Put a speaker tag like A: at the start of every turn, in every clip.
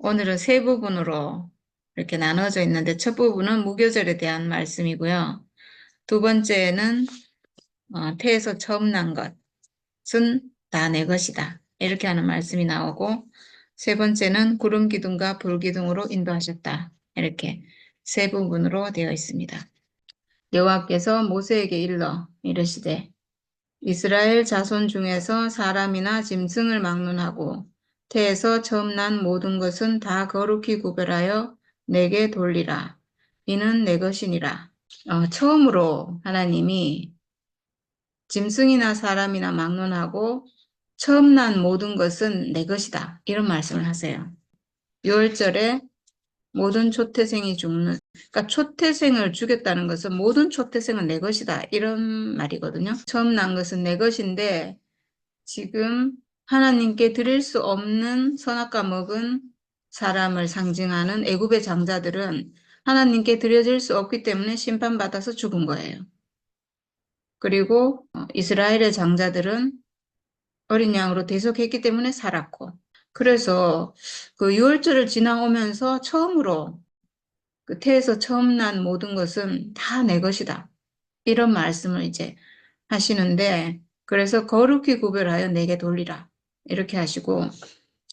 A: 오늘은 세 부분으로 이렇게 나눠져 있는데 첫 부분은 무교절에 대한 말씀이고요. 두 번째는 태에서 처음 난 것은 다 내 것이다. 이렇게 하는 말씀이 나오고 세 번째는 구름 기둥과 불 기둥으로 인도하셨다. 이렇게 세 부분으로 되어 있습니다. 여호와께서 모세에게 일러 이르시되 이스라엘 자손 중에서 사람이나 짐승을 막론하고 태에서 처음 난 모든 것은 다 거룩히 구별하여 내게 돌리라. 이는 내 것이니라. 처음으로 하나님이 짐승이나 사람이나 막론하고 처음 난 모든 것은 내 것이다. 이런 말씀을 하세요. 6월절에 모든 초태생이 죽는, 그러니까 초태생을 죽였다는 것은 모든 초태생은 내 것이다. 이런 말이거든요. 처음 난 것은 내 것인데 지금 하나님께 드릴 수 없는 선악과 먹은 사람을 상징하는 애굽의 장자들은 하나님께 드려질 수 없기 때문에 심판받아서 죽은 거예요. 그리고 이스라엘의 장자들은 어린 양으로 대속했기 때문에 살았고, 그래서 그 유월절을 지나오면서 처음으로 그 태에서 처음 난 모든 것은 다 내 것이다. 이런 말씀을 이제 하시는데, 그래서 거룩히 구별하여 내게 돌리라. 이렇게 하시고,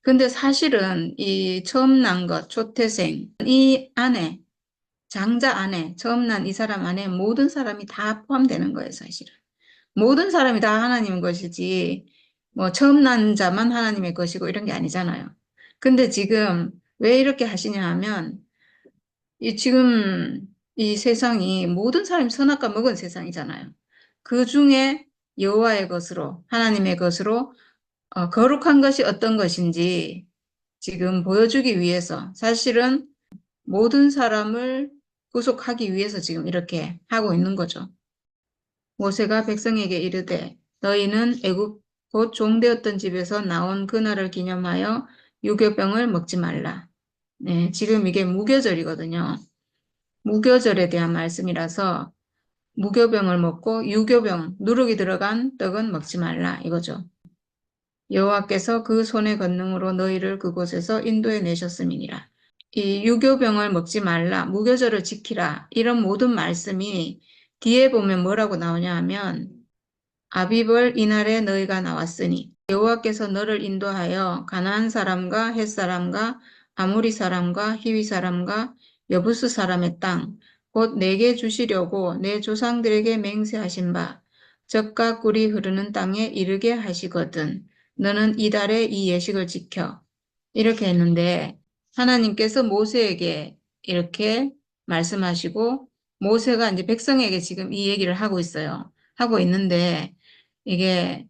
A: 근데 사실은 이 처음 난 것, 초태생, 이 안에, 장자 안에, 처음 난 이 사람 안에 모든 사람이 다 포함되는 거예요, 사실은. 모든 사람이 다 하나님의 것이지, 뭐 처음 난 자만 하나님의 것이고 이런 게 아니잖아요. 근데 지금 왜 이렇게 하시냐 하면, 지금 이 세상이 모든 사람이 선악과 먹은 세상이잖아요. 그 중에 여호와의 것으로, 하나님의 것으로 거룩한 것이 어떤 것인지 지금 보여주기 위해서 사실은 모든 사람을 구속하기 위해서 지금 이렇게 하고 있는 거죠. 모세가 백성에게 이르되 너희는 애굽 곧 종되었던 집에서 나온 그날을 기념하여 유교병을 먹지 말라. 네, 지금 이게 무교절이거든요. 무교절에 대한 말씀이라서 무교병을 먹고 유교병, 누룩이 들어간 떡은 먹지 말라 이거죠. 여호와께서 그 손의 권능으로 너희를 그곳에서 인도해 내셨음이니라. 이 유교병을 먹지 말라, 무교절을 지키라 이런 모든 말씀이 뒤에 보면 뭐라고 나오냐 하면 아비벌 이날에 너희가 나왔으니 여호와께서 너를 인도하여 가나안 사람과 헷 사람과 아모리 사람과 히위 사람과 여부스 사람의 땅 곧 내게 주시려고 내 조상들에게 맹세하신 바 젖과 꿀이 흐르는 땅에 이르게 하시거든 너는 이달에 이 예식을 지켜 이렇게 했는데 하나님께서 모세에게 이렇게 말씀하시고 모세가 이제 백성에게 지금 이 얘기를 하고 있어요. 하고 있는데 이게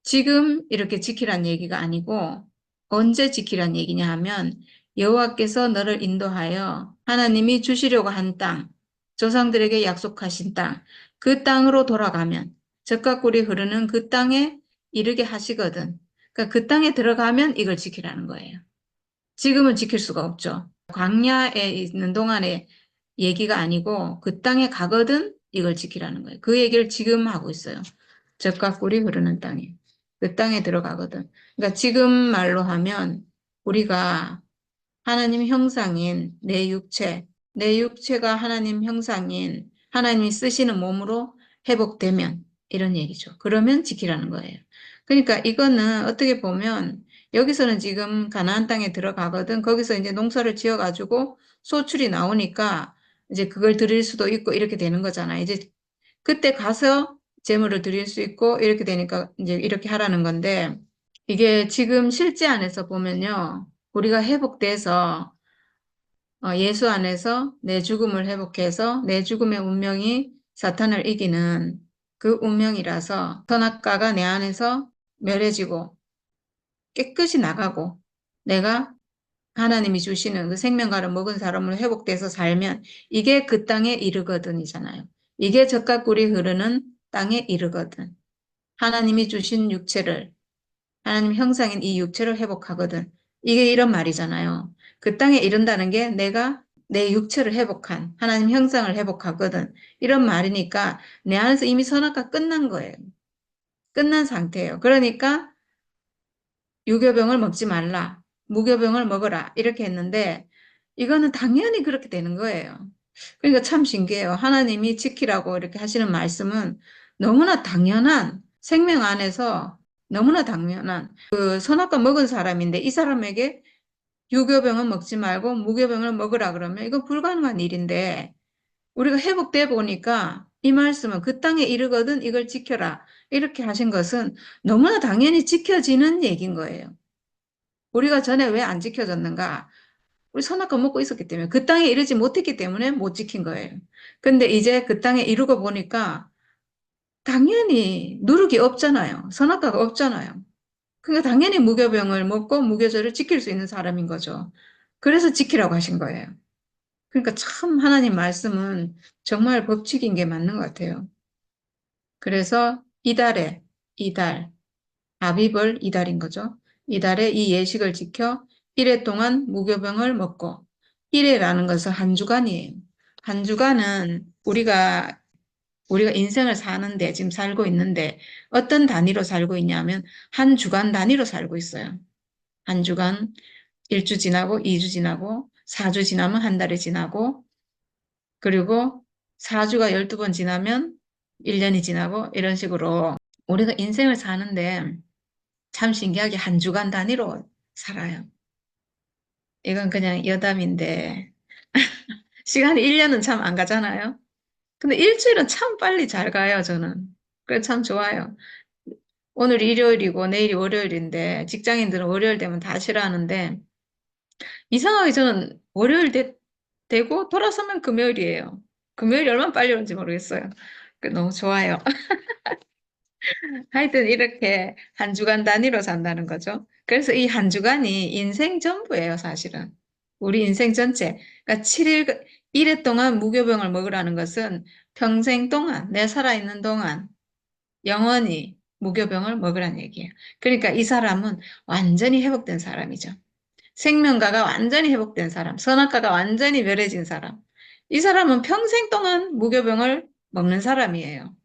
A: 지금 이렇게 지키란 얘기가 아니고 언제 지키란 얘기냐 하면 여호와께서 너를 인도하여 하나님이 주시려고 한 땅, 조상들에게 약속하신 땅, 그 땅으로 돌아가면 젖과 꿀이 흐르는 그 땅에 이르게 하시거든. 그러니까 그 땅에 들어가면 이걸 지키라는 거예요. 지금은 지킬 수가 없죠. 광야에 있는 동안의 얘기가 아니고 그 땅에 가거든 이걸 지키라는 거예요. 그 얘기를 지금 하고 있어요. 젖과 꿀이 흐르는 땅에. 그 땅에 들어가거든. 그러니까 지금 말로 하면 우리가 하나님 형상인 내 육체가 하나님 형상인 하나님이 쓰시는 몸으로 회복되면 이런 얘기죠. 그러면 지키라는 거예요. 그러니까 이거는 어떻게 보면 여기서는 지금 가나안 땅에 들어가거든. 거기서 이제 농사를 지어가지고 소출이 나오니까 이제 그걸 드릴 수도 있고 이렇게 되는 거잖아. 이제 그때 가서 재물을 드릴 수 있고 이렇게 되니까 이제 이렇게 하라는 건데 이게 지금 실제 안에서 보면요. 우리가 회복돼서 예수 안에서 내 죽음을 회복해서 내 죽음의 운명이 사탄을 이기는 그 운명이라서 선악과가 내 안에서 멸해지고 깨끗이 나가고 내가 하나님이 주시는 그 생명과를 먹은 사람으로 회복돼서 살면 이게 그 땅에 이르거든이잖아요. 이게 젖과 꿀이 흐르는 땅에 이르거든. 하나님이 주신 육체를 하나님 형상인 이 육체를 회복하거든. 이게 이런 말이잖아요. 그 땅에 이른다는 게 내가 내 육체를 회복한 하나님 형상을 회복하거든. 이런 말이니까 내 안에서 이미 선악과 끝난 거예요. 끝난 상태예요. 그러니까 유교병을 먹지 말라. 무교병을 먹어라. 이렇게 했는데 이거는 당연히 그렇게 되는 거예요. 그러니까 참 신기해요. 하나님이 지키라고 이렇게 하시는 말씀은 너무나 당연한 생명 안에서 너무나 당연한 그 선악과 먹은 사람인데 이 사람에게 유교병은 먹지 말고 무교병을 먹으라 그러면 이건 불가능한 일인데 우리가 회복돼 보니까 이 말씀은 그 땅에 이르거든 이걸 지켜라. 이렇게 하신 것은 너무나 당연히 지켜지는 얘기인 거예요. 우리가 전에 왜 안 지켜졌는가? 우리 선악과 먹고 있었기 때문에 그 땅에 이르지 못했기 때문에 못 지킨 거예요. 근데 이제 그 땅에 이르고 보니까 당연히 누룩이 없잖아요. 선악과가 없잖아요. 그러니까 당연히 무교병을 먹고 무교절을 지킬 수 있는 사람인 거죠. 그래서 지키라고 하신 거예요. 그러니까 참 하나님 말씀은 정말 법칙인 게 맞는 것 같아요. 그래서 이달, 아비벌 이달인 거죠. 이달에 이 예식을 지켜 1회 동안 무교병을 먹고 1회라는 것은 한 주간이에요. 한 주간은 우리가 인생을 사는데 지금 살고 있는데 어떤 단위로 살고 있냐면 한 주간 단위로 살고 있어요. 한 주간 1주 지나고 2주 지나고 4주 지나면 한 달이 지나고 그리고 4주가 12번 지나면 1년이 지나고 이런 식으로 우리가 인생을 사는데 참 신기하게 한 주간 단위로 살아요. 이건 그냥 여담인데 시간이 1년은 참 안 가잖아요. 근데 일주일은 참 빨리 잘 가요, 저는. 그래 참 좋아요. 오늘 일요일이고 내일이 월요일인데 직장인들은 월요일 되면 다 싫어하는데 이상하게 저는 되고 돌아서면 금요일이에요. 금요일이 얼마나 빨리 오는지 모르겠어요. 너무 좋아요. 하여튼 이렇게 한 주간 단위로 산다는 거죠. 그래서 이 한 주간이 인생 전부예요, 사실은. 우리 인생 전체. 그러니까 1회 동안 무교병을 먹으라는 것은 평생 동안, 내 살아있는 동안 영원히 무교병을 먹으라는 얘기예요. 그러니까 이 사람은 완전히 회복된 사람이죠. 생명가가 완전히 회복된 사람, 선악가가 완전히 멸해진 사람. 이 사람은 평생 동안 무교병을 먹는 사람이에요.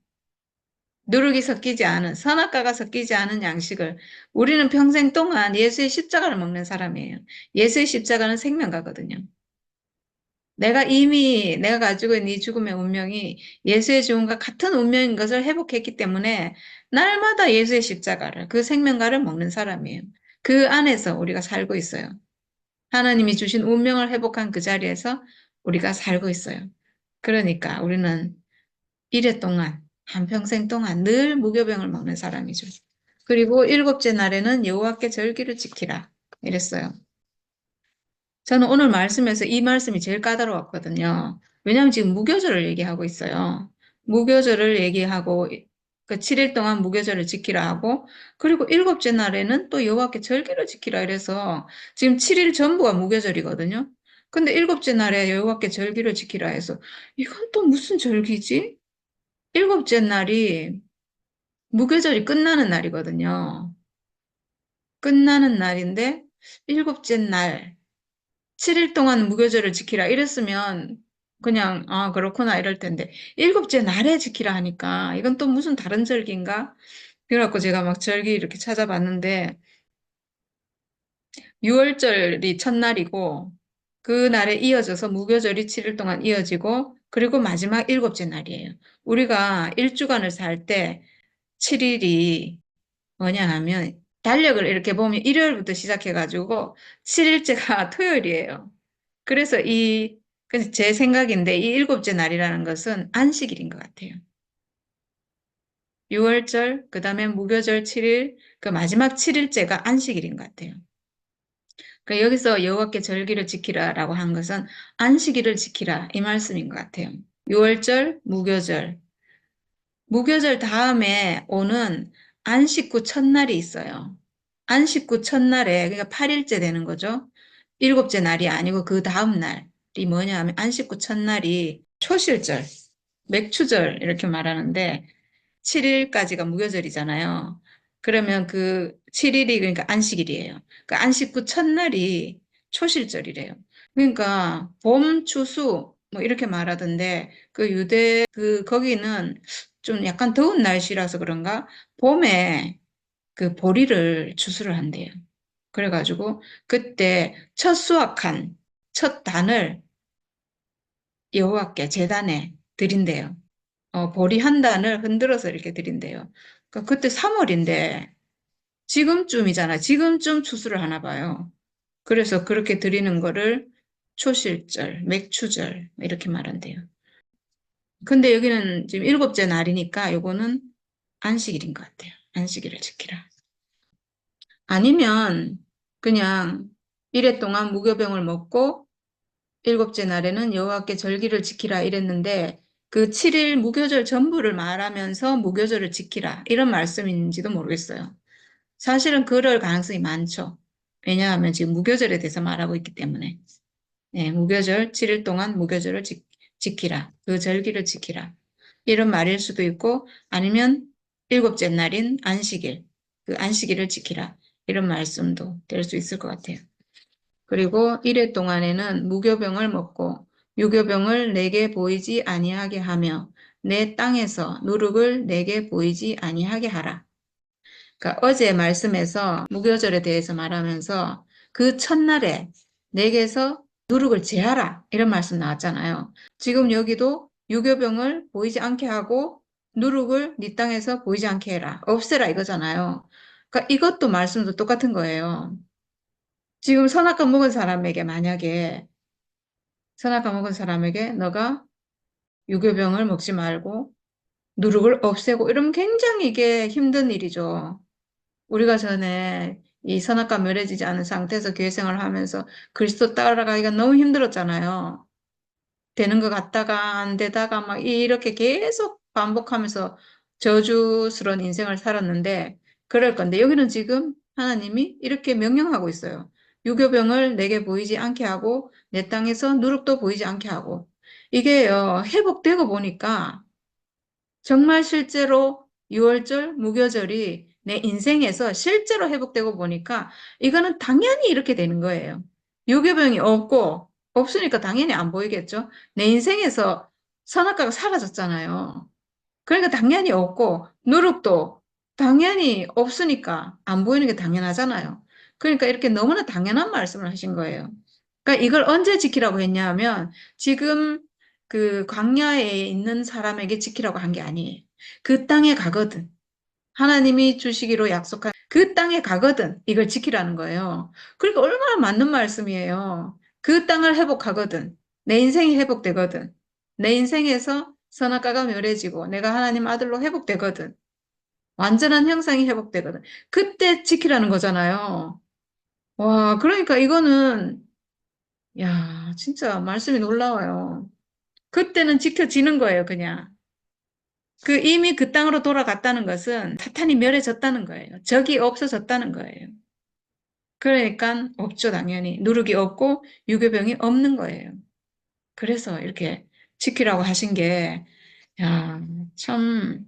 A: 누룩이 섞이지 않은, 선악과가 섞이지 않은 양식을 우리는 평생 동안 예수의 십자가를 먹는 사람이에요. 예수의 십자가는 생명가거든요. 내가 가지고 있는 이 죽음의 운명이 예수의 죽음과 같은 운명인 것을 회복했기 때문에 날마다 예수의 십자가를, 그 생명가를 먹는 사람이에요. 그 안에서 우리가 살고 있어요. 하나님이 주신 운명을 회복한 그 자리에서 우리가 살고 있어요. 그러니까 우리는 이래 동안, 한평생 동안 늘 무교병을 먹는 사람이죠. 그리고 일곱째 날에는 여호와께 절기를 지키라. 이랬어요. 저는 오늘 말씀에서 이 말씀이 제일 까다로웠거든요. 왜냐하면 지금 무교절을 얘기하고 있어요. 무교절을 얘기하고 그 7일 동안 무교절을 지키라 하고 그리고 일곱째 날에는 또 여호와께 절기를 지키라 이래서 지금 7일 전부가 무교절이거든요. 근데 일곱째 날에 여호와께 절기를 지키라 해서 이건 또 무슨 절기지? 일곱째 날이 무교절이 끝나는 날이거든요. 끝나는 날인데 일곱째 날 7일 동안 무교절을 지키라 이랬으면 그냥 아 그렇구나 이럴 텐데 일곱째 날에 지키라 하니까 이건 또 무슨 다른 절기인가? 그래갖고 제가 막 절기 이렇게 찾아봤는데 6월절이 첫날이고 그 날에 이어져서 무교절이 7일 동안 이어지고 그리고 마지막 일곱째 날이에요. 우리가 일주간을 살 때 7일이 뭐냐 하면 달력을 이렇게 보면 일요일부터 시작해가지고 7일째가 토요일이에요. 그래서 그래서 제 생각인데 이 일곱째 날이라는 것은 안식일인 것 같아요. 6월절, 그 다음에 무교절 7일, 그 마지막 7일째가 안식일인 것 같아요. 그 여기서 여호와께 절기를 지키라라고 한 것은 안식일을 지키라 이 말씀인 것 같아요. 6월절, 무교절. 무교절 다음에 오는 안식구 첫날이 있어요. 안식구 첫날에, 그러니까 8일째 되는 거죠. 일곱째 날이 아니고 그 다음 날이 뭐냐 하면 안식구 첫날이 초실절, 맥추절 이렇게 말하는데 7일까지가 무교절이잖아요. 그러면 그 7일이 그러니까 안식일이에요. 그 안식구 첫날이 초실절이래요. 그러니까 봄, 추수 뭐 이렇게 말하던데 거기는 좀 약간 더운 날씨라서 그런가 봄에 그 보리를 추수를 한대요. 그래가지고 그때 첫 수확한 첫 단을 여호와께 제단에 드린대요. 보리 한 단을 흔들어서 이렇게 드린대요. 그러니까 그때 3월인데 지금쯤이잖아. 지금쯤 추수를 하나 봐요. 그래서 그렇게 드리는 거를 초실절, 맥추절 이렇게 말한대요. 근데 여기는 지금 일곱째 날이니까 요거는 안식일인 것 같아요. 안식일을 지키라. 아니면 그냥 이래 동안 무교병을 먹고 일곱째 날에는 여호와께 절기를 지키라 이랬는데 그 7일 무교절 전부를 말하면서 무교절을 지키라 이런 말씀인지도 모르겠어요. 사실은 그럴 가능성이 많죠. 왜냐하면 지금 무교절에 대해서 말하고 있기 때문에. 네, 무교절 7일 동안 무교절을 지키라. 그 절기를 지키라. 이런 말일 수도 있고 아니면 일곱째 날인 안식일. 그 안식일을 지키라. 이런 말씀도 될 수 있을 것 같아요. 그리고 이래 동안에는 무교병을 먹고 유교병을 내게 보이지 아니하게 하며 내 땅에서 누룩을 내게 보이지 아니하게 하라. 그러니까 어제 말씀에서 무교절에 대해서 말하면서 그 첫날에 내게서 누룩을 제하라 이런 말씀 나왔잖아요. 지금 여기도 유교병을 보이지 않게 하고 누룩을 네 땅에서 보이지 않게 해라. 없애라 이거잖아요. 그러니까 이것도 말씀도 똑같은 거예요. 지금 선악과 먹은 사람에게 만약에 선악과 먹은 사람에게 너가 유교병을 먹지 말고 누룩을 없애고 이러면 굉장히 이게 힘든 일이죠. 우리가 전에 이 선악과 멸해지지 않은 상태에서 교회 생활을 하면서 그리스도 따라가기가 너무 힘들었잖아요. 되는 것 같다가 안 되다가 막 이렇게 계속 반복하면서 저주스러운 인생을 살았는데 그럴 건데 여기는 지금 하나님이 이렇게 명령하고 있어요. 유교병을 내게 보이지 않게 하고 내 땅에서 누룩도 보이지 않게 하고 이게요 회복되고 보니까 정말 실제로 6월절, 무교절이 내 인생에서 실제로 회복되고 보니까 이거는 당연히 이렇게 되는 거예요. 유교병이 없으니까 당연히 안 보이겠죠. 내 인생에서 선악과가 사라졌잖아요. 그러니까 당연히 없고 누룩도 당연히 없으니까 안 보이는 게 당연하잖아요. 그러니까 이렇게 너무나 당연한 말씀을 하신 거예요. 그러니까 이걸 언제 지키라고 했냐면 지금 그 광야에 있는 사람에게 지키라고 한 게 아니에요. 그 땅에 가거든. 하나님이 주시기로 약속한 그 땅에 가거든. 이걸 지키라는 거예요. 그러니까 얼마나 맞는 말씀이에요. 그 땅을 회복하거든. 내 인생이 회복되거든. 내 인생에서 선악과가 멸해지고 내가 하나님 아들로 회복되거든. 완전한 형상이 회복되거든. 그때 지키라는 거잖아요. 와, 그러니까 이거는 야, 진짜 말씀이 놀라워요. 그때는 지켜지는 거예요, 그냥. 이미 그 땅으로 돌아갔다는 것은 사탄이 멸해졌다는 거예요. 적이 없어졌다는 거예요. 그러니까 없죠, 당연히. 누룩이 없고 유교병이 없는 거예요. 그래서 이렇게 지키라고 하신 게, 야, 참,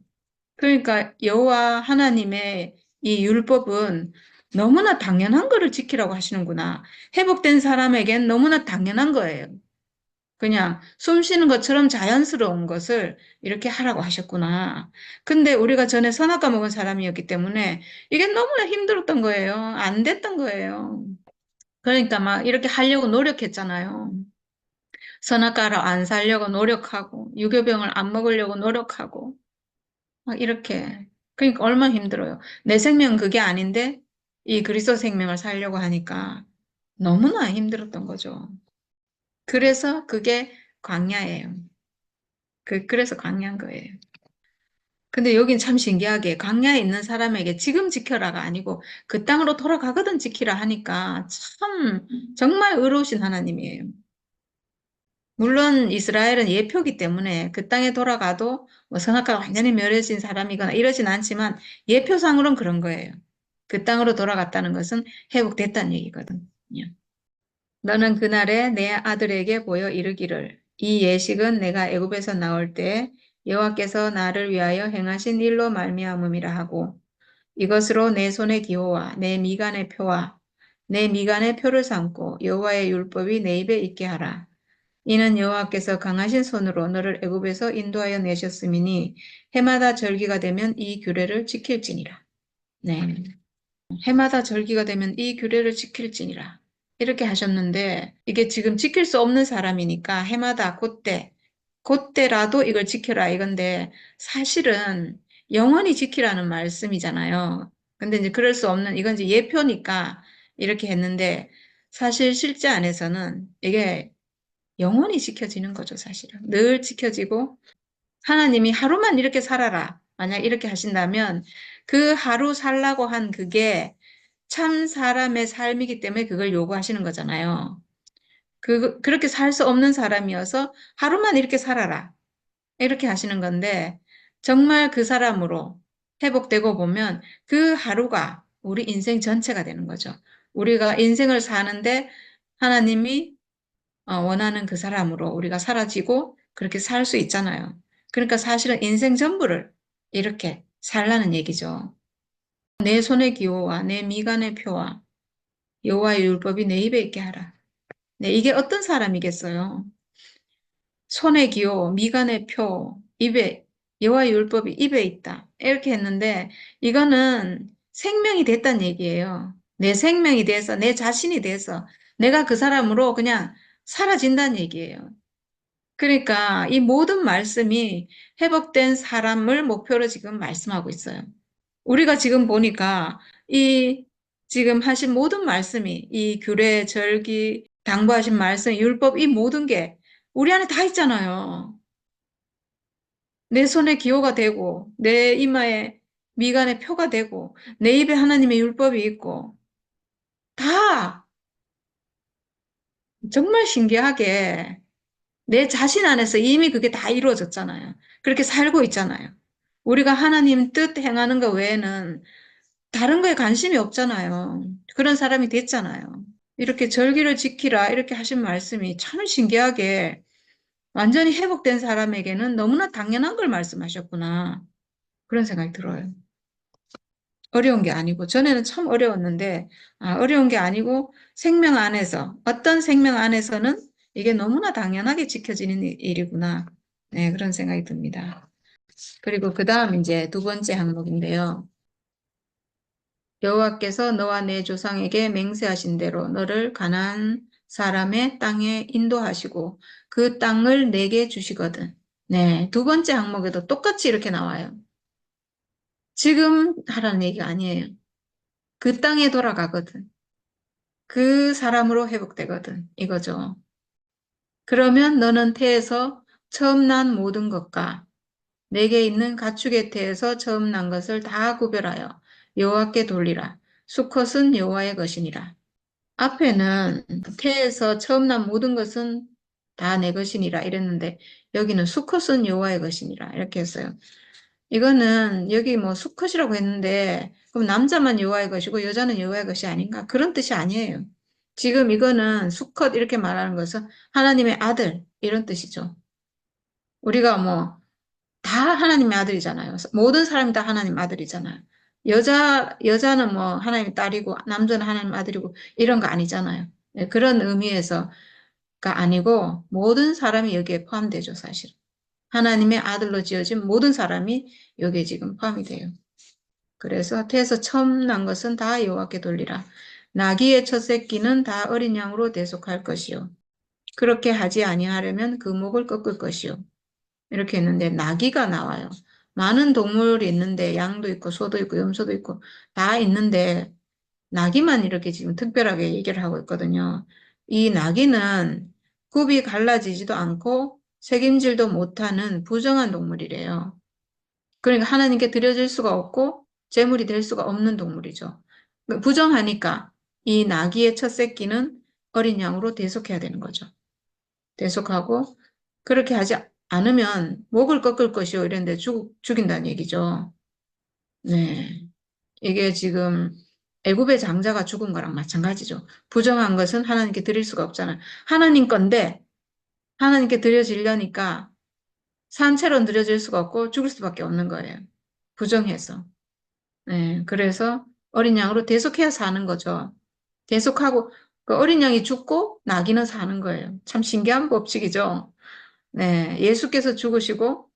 A: 그러니까 여호와 하나님의 이 율법은 너무나 당연한 거를 지키라고 하시는구나. 회복된 사람에겐 너무나 당연한 거예요. 그냥 숨 쉬는 것처럼 자연스러운 것을 이렇게 하라고 하셨구나. 근데 우리가 전에 선악과 먹은 사람이었기 때문에 이게 너무나 힘들었던 거예요. 안 됐던 거예요. 그러니까 막 이렇게 하려고 노력했잖아요. 선악과를 안 살려고 노력하고, 유교병을 안 먹으려고 노력하고, 막 이렇게. 그러니까 얼마나 힘들어요. 내 생명은 그게 아닌데, 이 그리스도 생명을 살려고 하니까 너무나 힘들었던 거죠. 그래서 그게 광야예요. 그래서 광야인 거예요. 근데 여긴 참 신기하게 광야에 있는 사람에게 지금 지켜라가 아니고 그 땅으로 돌아가거든 지키라 하니까 참 정말 의로우신 하나님이에요. 물론 이스라엘은 예표기 때문에 그 땅에 돌아가도 뭐 선악과가 완전히 멸해진 사람이거나 이러진 않지만 예표상으로는 그런 거예요. 그 땅으로 돌아갔다는 것은 회복됐다는 얘기거든요. 너는 그날에 내 아들에게 보여 이르기를 이 예식은 내가 애굽에서 나올 때 여호와께서 나를 위하여 행하신 일로 말미암음이라 하고 이것으로 내 손의 기호와 내 미간의 표와 내 미간의 표를 삼고 여호와의 율법이 내 입에 있게 하라. 이는 여호와께서 강하신 손으로 너를 애굽에서 인도하여 내셨음이니 해마다 절기가 되면 이 규례를 지킬지니라. 네. 해마다 절기가 되면 이 규례를 지킬지니라. 이렇게 하셨는데 이게 지금 지킬 수 없는 사람이니까 해마다 그때라도 이걸 지켜라 이건데 사실은 영원히 지키라는 말씀이잖아요. 근데 이제 그럴 수 없는 이건 이제 예표니까 이렇게 했는데 사실 실제 안에서는 이게 영원히 지켜지는 거죠, 사실은. 늘 지켜지고 하나님이 하루만 이렇게 살아라. 만약 이렇게 하신다면 그 하루 살라고 한 그게 참 사람의 삶이기 때문에 그걸 요구하시는 거잖아요. 그렇게 살 수 없는 사람이어서 하루만 이렇게 살아라. 이렇게 하시는 건데, 정말 그 사람으로 회복되고 보면 그 하루가 우리 인생 전체가 되는 거죠. 우리가 인생을 사는데 하나님이 원하는 그 사람으로 우리가 사라지고 그렇게 살 수 있잖아요. 그러니까 사실은 인생 전부를 이렇게 살라는 얘기죠. 내 손의 기호와 내 미간의 표와 여호와의 율법이 내 입에 있게 하라. 네, 이게 어떤 사람이겠어요? 손의 기호, 미간의 표, 입에, 여호와의 율법이 입에 있다. 이렇게 했는데 이거는 생명이 됐다는 얘기예요. 내 생명이 돼서, 내 자신이 돼서 내가 그 사람으로 그냥 사라진다는 얘기예요. 그러니까 이 모든 말씀이 회복된 사람을 목표로 지금 말씀하고 있어요. 우리가 지금 보니까 이 지금 하신 모든 말씀이 이 규례, 절기, 당부하신 말씀, 율법 이 모든 게 우리 안에 다 있잖아요. 내 손에 기호가 되고 내 이마에 미간에 표가 되고 내 입에 하나님의 율법이 있고 다 정말 신기하게 내 자신 안에서 이미 그게 다 이루어졌잖아요. 그렇게 살고 있잖아요. 우리가 하나님 뜻 행하는 것 외에는 다른 거에 관심이 없잖아요. 그런 사람이 됐잖아요. 이렇게 절기를 지키라 이렇게 하신 말씀이 참 신기하게 완전히 회복된 사람에게는 너무나 당연한 걸 말씀하셨구나. 그런 생각이 들어요. 어려운 게 아니고, 전에는 참 어려웠는데, 어려운 게 아니고, 생명 안에서, 어떤 생명 안에서는 이게 너무나 당연하게 지켜지는 일이구나. 네, 그런 생각이 듭니다. 그리고 그 다음 이제 두 번째 항목인데요. 여호와께서 너와 내 조상에게 맹세하신 대로 너를 가나안 사람의 땅에 인도하시고 그 땅을 내게 주시거든. 네, 두 번째 항목에도 똑같이 이렇게 나와요. 지금 하라는 얘기가 아니에요. 그 땅에 돌아가거든. 그 사람으로 회복되거든. 이거죠. 그러면 너는 태에서 처음 난 모든 것과 내게 있는 가축의 태에서 처음 난 것을 다 구별하여 여호와께 돌리라. 수컷은 여호와의 것이니라. 앞에는 태에서 처음 난 모든 것은 다 내 것이니라 이랬는데 여기는 수컷은 여호와의 것이니라 이렇게 했어요. 이거는 여기 뭐 수컷이라고 했는데 그럼 남자만 여호와의 것이고 여자는 여호와의 것이 아닌가? 그런 뜻이 아니에요. 지금 이거는 수컷 이렇게 말하는 것은 하나님의 아들 이런 뜻이죠. 우리가 뭐 다 하나님의 아들이잖아요. 모든 사람이 다 하나님 아들이잖아요. 여자는 뭐 하나님의 딸이고 남자는 하나님 아들이고 이런 거 아니잖아요. 네, 그런 의미에서가 아니고 모든 사람이 여기에 포함되죠, 사실. 하나님의 아들로 지어진 모든 사람이 여기에 지금 포함이 돼요. 그래서 태에서 처음 난 것은 다 여호와께 돌리라. 나귀의 첫 새끼는 다 어린 양으로 대속할 것이요. 그렇게 하지 아니하려면 그 목을 꺾을 것이요. 이렇게 했는데 나귀가 나와요. 많은 동물이 있는데 양도 있고 소도 있고 염소도 있고 다 있는데 나귀만 이렇게 지금 특별하게 얘기를 하고 있거든요. 이 나귀는 굽이 갈라지지도 않고 책임질도 못하는 부정한 동물이래요. 그러니까 하나님께 드려질 수가 없고 제물이 될 수가 없는 동물이죠. 부정하니까 이 나귀의 첫 새끼는 어린 양으로 대속해야 되는 거죠. 대속하고 그렇게 하지 않으면 목을 꺾을 것이요 이랬는데 죽인다는 얘기죠. 네. 이게 지금 애굽의 장자가 죽은 거랑 마찬가지죠. 부정한 것은 하나님께 드릴 수가 없잖아요. 하나님 건데 하나님께 드려지려니까 산채로 드려질 수가 없고 죽을 수밖에 없는 거예요. 부정해서. 네. 그래서 어린 양으로 대속해야 사는 거죠. 대속하고 그 어린 양이 죽고 나귀는 사는 거예요. 참 신기한 법칙이죠. 네. 예수께서 죽으시고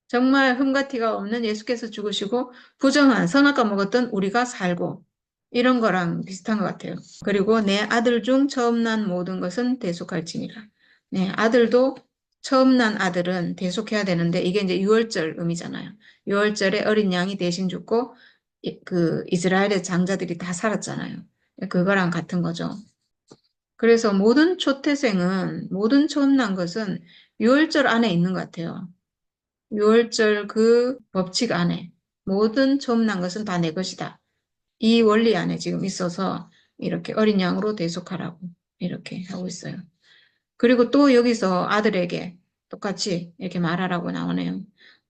A: 정말 흠과 티가 없는 예수께서 죽으시고 부정한 선악과 먹었던 우리가 살고 이런 거랑 비슷한 것 같아요. 그리고 내 아들 중 처음 난 모든 것은 대속할지니라. 네, 아들도 처음 난 아들은 대속해야 되는데 이게 이제 유월절 의미잖아요. 유월절에 어린 양이 대신 죽고 그 이스라엘의 장자들이 다 살았잖아요. 그거랑 같은 거죠. 그래서 모든 초태생은 모든 처음 난 것은 유월절 안에 있는 것 같아요. 유월절 그 법칙 안에 모든 처음 난 것은 다 내 것이다. 이 원리 안에 지금 있어서 이렇게 어린 양으로 대속하라고 이렇게 하고 있어요. 그리고 또 여기서 아들에게 똑같이 이렇게 말하라고 나오네요.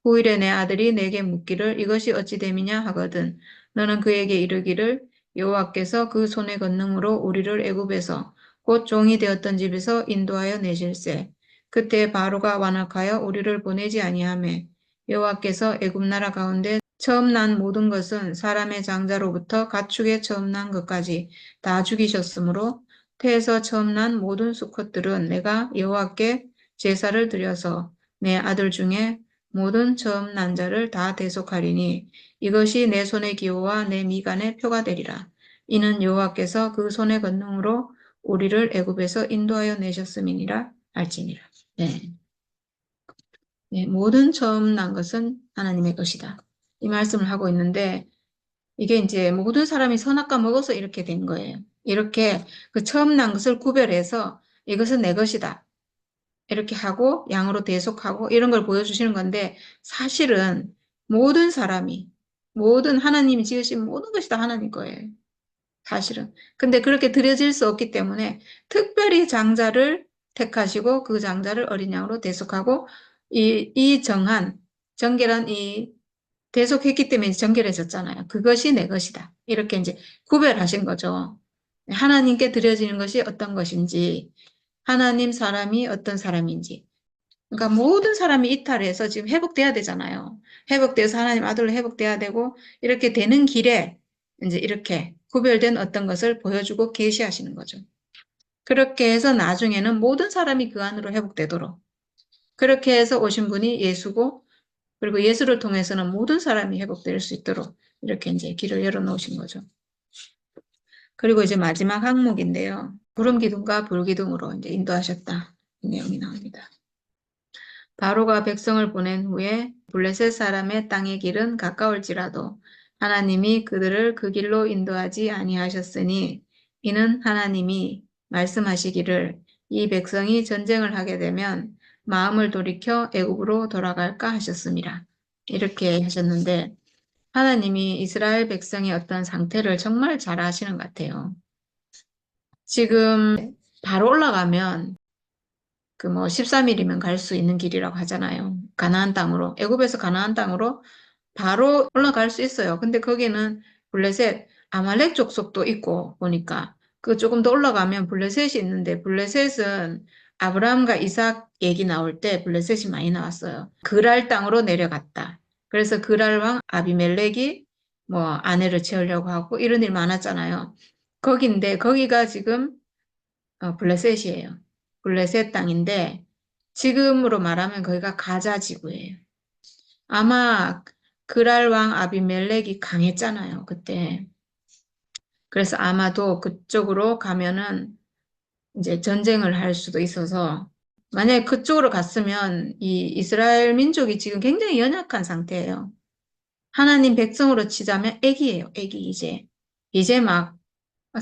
A: 후일에 내 아들이 내게 묻기를 이것이 어찌 됨이냐 하거든 너는 그에게 이르기를 여호와께서 그 손의 권능으로 우리를 애굽에서 곧 종이 되었던 집에서 인도하여 내실세 그때 바로가 완악하여 우리를 보내지 아니하매 여호와께서 애굽 나라 가운데 처음 난 모든 것은 사람의 장자로부터 가축의 처음 난 것까지 다 죽이셨으므로 태에서 처음 난 모든 수컷들은 내가 여호와께 제사를 드려서 내 아들 중에 모든 처음 난 자를 다 대속하리니 이것이 내 손의 기호와 내 미간의 표가 되리라. 이는 여호와께서 그 손의 권능으로 우리를 애굽에서 인도하여 내셨음이니라 할지니라. 네. 네, 모든 처음 난 것은 하나님의 것이다. 이 말씀을 하고 있는데 이게 이제 모든 사람이 선악과 먹어서 이렇게 된 거예요. 이렇게 그 처음 난 것을 구별해서 이것은 내 것이다. 이렇게 하고 양으로 대속하고 이런 걸 보여주시는 건데 사실은 모든 사람이 모든 하나님이 지으신 모든 것이 다 하나님 거예요. 사실은. 근데 그렇게 드려질 수 없기 때문에 특별히 장자를 택하시고 그 장자를 어린 양으로 대속하고 이 정한 정결한 이 대속했기 때문에 정결해졌잖아요. 그것이 내 것이다. 이렇게 이제 구별하신 거죠. 하나님께 드려지는 것이 어떤 것인지, 하나님 사람이 어떤 사람인지. 그러니까 모든 사람이 이탈해서 지금 회복돼야 되잖아요. 회복돼서 하나님 아들로 회복돼야 되고, 이렇게 되는 길에 이제 이렇게 구별된 어떤 것을 보여주고 계시하시는 거죠. 그렇게 해서 나중에는 모든 사람이 그 안으로 회복되도록. 그렇게 해서 오신 분이 예수고, 그리고 예수를 통해서는 모든 사람이 회복될 수 있도록 이렇게 이제 길을 열어놓으신 거죠. 그리고 이제 마지막 항목인데요. 구름 기둥과 불 기둥으로 이제 인도하셨다. 이 내용이 나옵니다. 바로가 백성을 보낸 후에 블레셋 사람의 땅의 길은 가까울지라도 하나님이 그들을 그 길로 인도하지 아니하셨으니 이는 하나님이 말씀하시기를 이 백성이 전쟁을 하게 되면 마음을 돌이켜 애굽으로 돌아갈까 하셨습니다. 이렇게 하셨는데 하나님이 이스라엘 백성의 어떤 상태를 정말 잘 아시는 것 같아요. 지금 바로 올라가면 그 뭐 13일이면 갈 수 있는 길이라고 하잖아요. 가나안 땅으로. 애굽에서 가나안 땅으로 바로 올라갈 수 있어요. 근데 거기는 블레셋, 아말렉 족속도 있고 보니까 그 조금 더 올라가면 블레셋이 있는데 블레셋은 아브라함과 이삭 얘기 나올 때 블레셋이 많이 나왔어요. 그랄 땅으로 내려갔다. 그래서 그랄 왕 아비멜렉이 뭐 아내를 채우려고 하고 이런 일 많았잖아요. 거긴데 거기가 지금 블레셋이에요. 블레셋 땅인데 지금으로 말하면 거기가 가자 지구예요. 아마 그랄 왕 아비멜렉이 강했잖아요, 그때. 그래서 아마도 그쪽으로 가면은 이제 전쟁을 할 수도 있어서 만약에 그쪽으로 갔으면 이 이스라엘 민족이 지금 굉장히 연약한 상태예요. 하나님 백성으로 치자면 애기예요, 애기 이제. 이제 막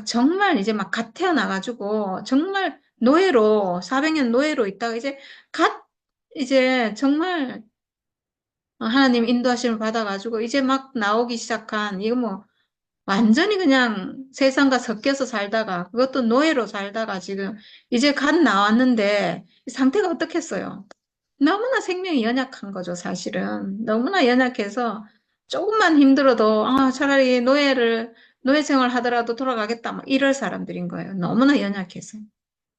A: 정말 이제 막 갓 태어나가지고 정말 노예로 400년 노예로 있다가 이제 갓 이제 정말 하나님 인도하심을 받아가지고 이제 막 나오기 시작한 이거 뭐 완전히 그냥 세상과 섞여서 살다가 그것도 노예로 살다가 지금 이제 갓 나왔는데 상태가 어떻겠어요? 너무나 생명이 연약한 거죠, 사실은. 너무나 연약해서 조금만 힘들어도 차라리 노예 생활 하더라도 돌아가겠다 막 이럴 사람들인 거예요. 너무나 연약해서.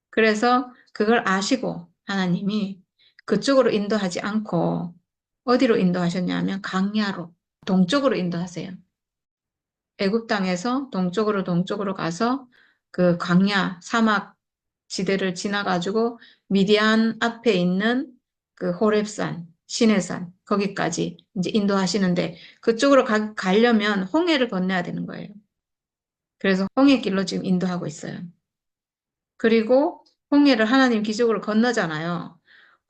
A: 그래서 그걸 아시고 하나님이 그쪽으로 인도하지 않고 어디로 인도하셨냐면 강야로 동쪽으로 인도하세요. 애굽 땅에서 동쪽으로 가서 그 광야 사막 지대를 지나가지고 미디안 앞에 있는 그 호렙산, 시내산 거기까지 이제 인도하시는데 그쪽으로 가려면 홍해를 건너야 되는 거예요. 그래서 홍해길로 지금 인도하고 있어요. 그리고 홍해를 하나님 기적으로 건너잖아요.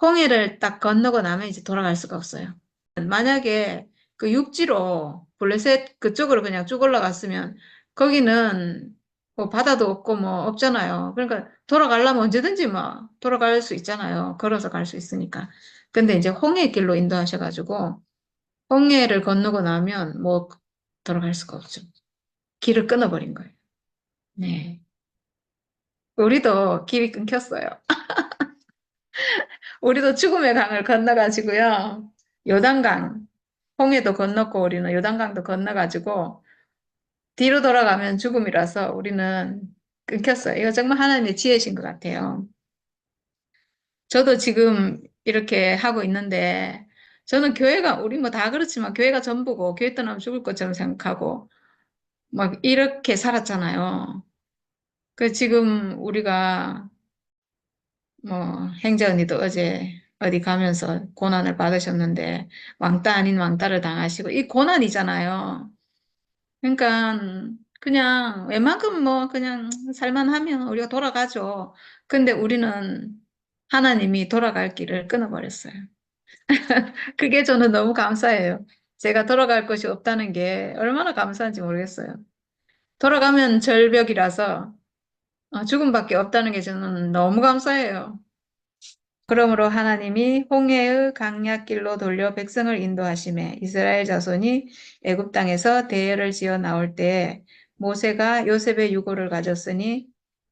A: 홍해를 딱 건너고 나면 이제 돌아갈 수가 없어요. 만약에 그 육지로 블레셋 그쪽으로 그냥 쭉 올라갔으면 거기는 뭐 바다도 없고 뭐 없잖아요. 그러니까 돌아가려면 언제든지 뭐 돌아갈 수 있잖아요. 걸어서 갈 수 있으니까. 근데 이제 홍해 길로 인도하셔가지고 홍해를 건너고 나면 뭐 돌아갈 수가 없죠. 길을 끊어버린 거예요. 네. 우리도 길이 끊겼어요. 우리도 죽음의 강을 건너가지고요. 요단강, 홍해도 건넜고 우리는 요단강도 건너가지고 뒤로 돌아가면 죽음이라서 우리는 끊겼어요. 이거 정말 하나님의 지혜신 것 같아요. 저도 지금 이렇게 하고 있는데 저는 교회가 우리 뭐 다 그렇지만 교회가 전부고 교회 떠나면 죽을 것처럼 생각하고 막 이렇게 살았잖아요. 그 지금 우리가 뭐 행자 언니도 어제 어디 가면서 고난을 받으셨는데 왕따 아닌 왕따를 당하시고 이 고난이잖아요. 그러니까 그냥 웬만큼 뭐 그냥 살만하면 우리가 돌아가죠. 근데 우리는 하나님이 돌아갈 길을 끊어버렸어요. 그게 저는 너무 감사해요. 제가 돌아갈 것이 없다는 게 얼마나 감사한지 모르겠어요. 돌아가면 절벽이라서 죽음밖에 없다는 게 저는 너무 감사해요. 그러므로 하나님이 홍해의 강약길로 돌려 백성을 인도하심에 이스라엘 자손이 애굽 땅에서 대열을 지어 나올 때에 모세가 요셉의 유고를 가졌으니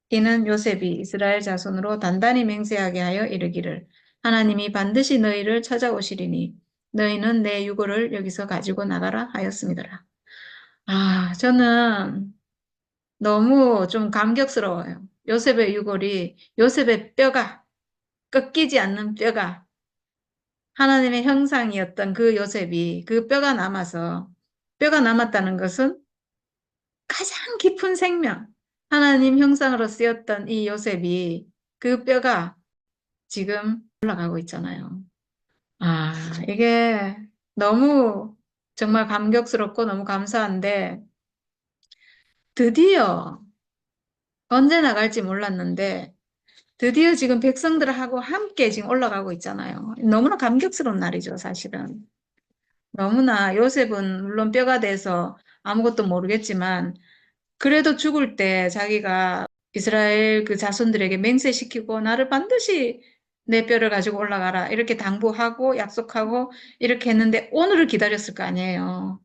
A: 이는 요셉이 이스라엘 자손으로 단단히 맹세하게 하여 이르기를 하나님이 반드시 너희를 찾아오시리니 너희는 내 유고를 여기서 가지고 나가라 하였습니다. 저는 너무 좀 감격스러워요. 요셉의 유골이 요셉의 뼈가 꺾이지 않는 뼈가 하나님의 형상이었던 그 요셉이 그 뼈가 남아서 뼈가 남았다는 것은 가장 깊은 생명, 하나님 형상으로 쓰였던 이 요셉이 그 뼈가 지금 올라가고 있잖아요. 이게 너무 정말 감격스럽고 너무 감사한데 드디어 언제 나갈지 몰랐는데 드디어 지금 백성들하고 함께 지금 올라가고 있잖아요. 너무나 감격스러운 날이죠, 사실은. 너무나 요셉은 물론 뼈가 돼서 아무것도 모르겠지만 그래도 죽을 때 자기가 이스라엘 그 자손들에게 맹세시키고 나를 반드시 내 뼈를 가지고 올라가라 이렇게 당부하고 약속하고 이렇게 했는데 오늘을 기다렸을 거 아니에요.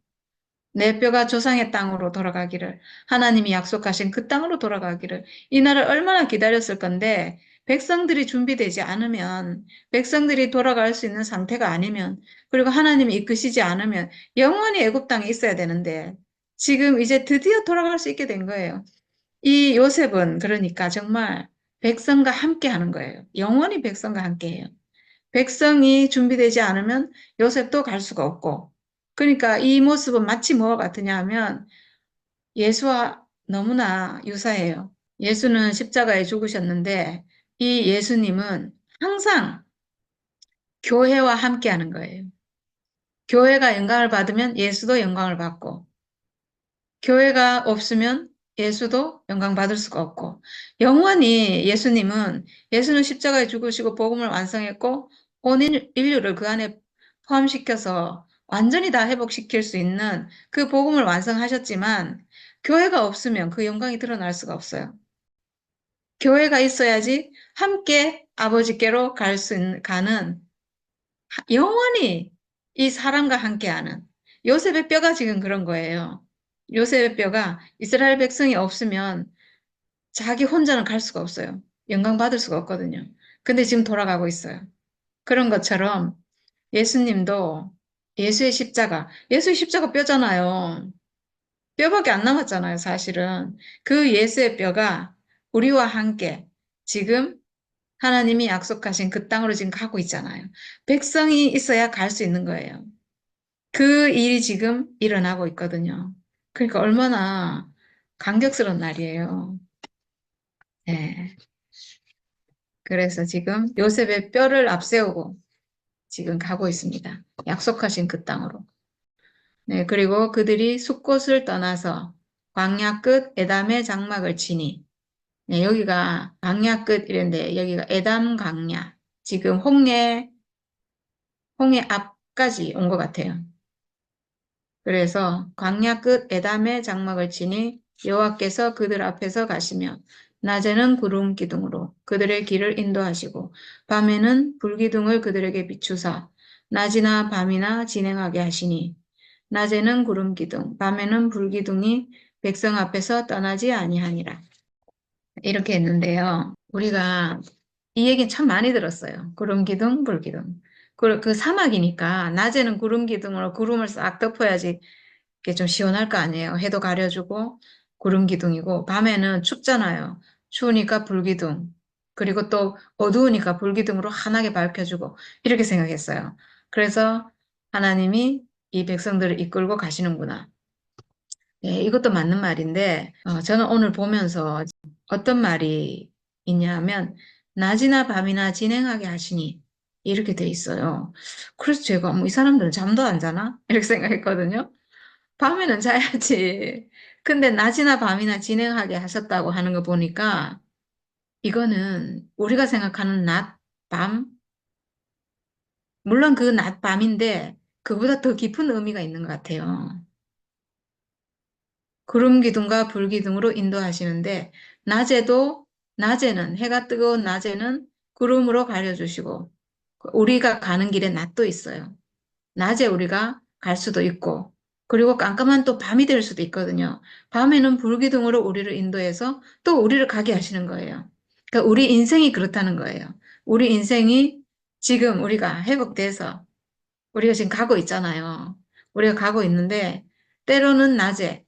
A: 내 뼈가 조상의 땅으로 돌아가기를 하나님이 약속하신 그 땅으로 돌아가기를 이 날을 얼마나 기다렸을 건데 백성들이 준비되지 않으면 백성들이 돌아갈 수 있는 상태가 아니면 그리고 하나님이 이끄시지 않으면 영원히 애굽 땅에 있어야 되는데 지금 이제 드디어 돌아갈 수 있게 된 거예요. 이 요셉은 그러니까 정말 백성과 함께 하는 거예요. 영원히 백성과 함께 해요. 백성이 준비되지 않으면 요셉도 갈 수가 없고. 그러니까 이 모습은 마치 뭐와 같으냐 하면 예수와 너무나 유사해요. 예수는 십자가에 죽으셨는데 이 예수님은 항상 교회와 함께 하는 거예요. 교회가 영광을 받으면 예수도 영광을 받고 교회가 없으면 예수도 영광 받을 수가 없고 영원히 예수는 십자가에 죽으시고 복음을 완성했고 온 인류를 그 안에 포함시켜서 완전히 다 회복시킬 수 있는 그 복음을 완성하셨지만 교회가 없으면 그 영광이 드러날 수가 없어요. 교회가 있어야지 함께 아버지께로 가는 영원히 이 사람과 함께하는 요셉의 뼈가 지금 그런 거예요. 요셉의 뼈가 이스라엘 백성이 없으면 자기 혼자는 갈 수가 없어요. 영광 받을 수가 없거든요. 근데 지금 돌아가고 있어요. 그런 것처럼 예수님도 예수의 십자가 뼈잖아요. 뼈밖에 안 남았잖아요, 사실은. 그 예수의 뼈가 우리와 함께 지금 하나님이 약속하신 그 땅으로 지금 가고 있잖아요. 백성이 있어야 갈 수 있는 거예요. 그 일이 지금 일어나고 있거든요. 그러니까 얼마나 감격스러운 날이에요. 네. 그래서 지금 요셉의 뼈를 앞세우고 지금 가고 있습니다. 약속하신 그 땅으로. 네. 그리고 그들이 숫곳을 떠나서 광야 끝 에담의 장막을 치니. 네, 여기가 광야 끝 이랬는데 여기가 에담 광야. 지금 홍해 앞까지 온 것 같아요. 그래서 광야 끝 에담의 장막을 치니 여호와께서 그들 앞에서 가시며 낮에는 구름 기둥으로 그들의 길을 인도하시고 밤에는 불기둥을 그들에게 비추사 낮이나 밤이나 진행하게 하시니 낮에는 구름 기둥 밤에는 불기둥이 백성 앞에서 떠나지 아니하니라. 이렇게 했는데요. 우리가 이 얘기 참 많이 들었어요. 구름 기둥, 불 기둥. 그 사막이니까 낮에는 구름 기둥으로 구름을 싹 덮어야지 이게 좀 시원할 거 아니에요. 해도 가려주고 구름 기둥이고 밤에는 춥잖아요. 추우니까 불기둥. 그리고 또 어두우니까 불기둥으로 환하게 밝혀주고 이렇게 생각했어요. 그래서 하나님이 이 백성들을 이끌고 가시는구나. 네, 이것도 맞는 말인데 저는 오늘 보면서 어떤 말이 있냐면 낮이나 밤이나 진행하게 하시니 이렇게 돼 있어요. 그래서 제가 뭐 이 사람들은 잠도 안 자나? 이렇게 생각했거든요. 밤에는 자야지. 근데 낮이나 밤이나 진행하게 하셨다고 하는 거 보니까 이거는 우리가 생각하는 낮, 밤, 물론 그 낮, 밤인데 그보다 더 깊은 의미가 있는 것 같아요. 구름 기둥과 불 기둥으로 인도하시는데 낮에는 해가 뜨거운 낮에는 구름으로 가려주시고 우리가 가는 길에 낮도 있어요. 낮에 우리가 갈 수도 있고, 그리고 깜깜한 또 밤이 될 수도 있거든요. 밤에는 불기둥으로 우리를 인도해서 또 우리를 가게 하시는 거예요. 그러니까 우리 인생이 그렇다는 거예요. 우리 인생이 지금 우리가 회복돼서 우리가 지금 가고 있잖아요. 우리가 가고 있는데 때로는 낮에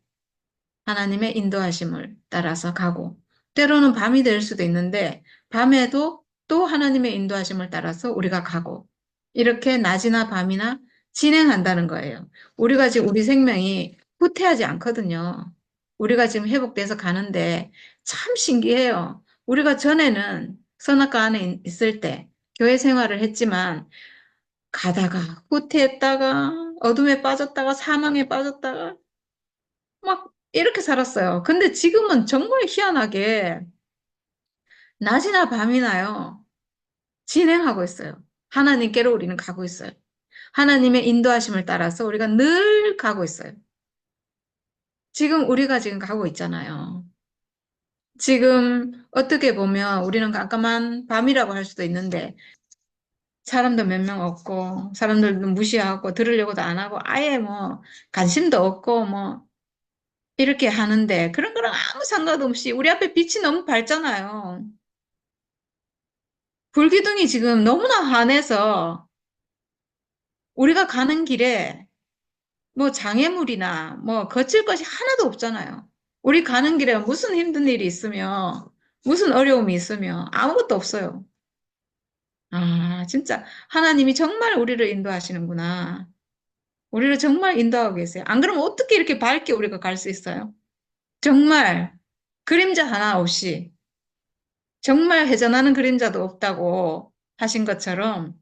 A: 하나님의 인도하심을 따라서 가고, 때로는 밤이 될 수도 있는데, 밤에도 또 하나님의 인도하심을 따라서 우리가 가고, 이렇게 낮이나 밤이나 진행한다는 거예요. 우리가 지금 우리 생명이 후퇴하지 않거든요. 우리가 지금 회복돼서 가는데 참 신기해요. 우리가 전에는 선악과 안에 있을 때 교회 생활을 했지만, 가다가 후퇴했다가 어둠에 빠졌다가 사망에 빠졌다가 막 이렇게 살았어요. 근데 지금은 정말 희한하게 낮이나 밤이나요. 진행하고 있어요. 하나님께로 우리는 가고 있어요. 하나님의 인도하심을 따라서 우리가 늘 가고 있어요. 지금 우리가 지금 가고 있잖아요. 지금 어떻게 보면 우리는 깜깜한 밤이라고 할 수도 있는데 사람도 몇 명 없고 사람들도 무시하고 들으려고도 안 하고 아예 뭐 관심도 없고 뭐 이렇게 하는데 그런 거랑 아무 상관없이 우리 앞에 빛이 너무 밝잖아요. 불기둥이 지금 너무나 환해서 우리가 가는 길에 뭐 장애물이나 뭐 거칠 것이 하나도 없잖아요. 우리 가는 길에 무슨 힘든 일이 있으며 무슨 어려움이 있으며 아무것도 없어요. 아, 진짜 하나님이 정말 우리를 인도하시는구나. 우리를 정말 인도하고 계세요. 안 그러면 어떻게 이렇게 밝게 우리가 갈 수 있어요? 정말 그림자 하나 없이 정말 회전하는 그림자도 없다고 하신 것처럼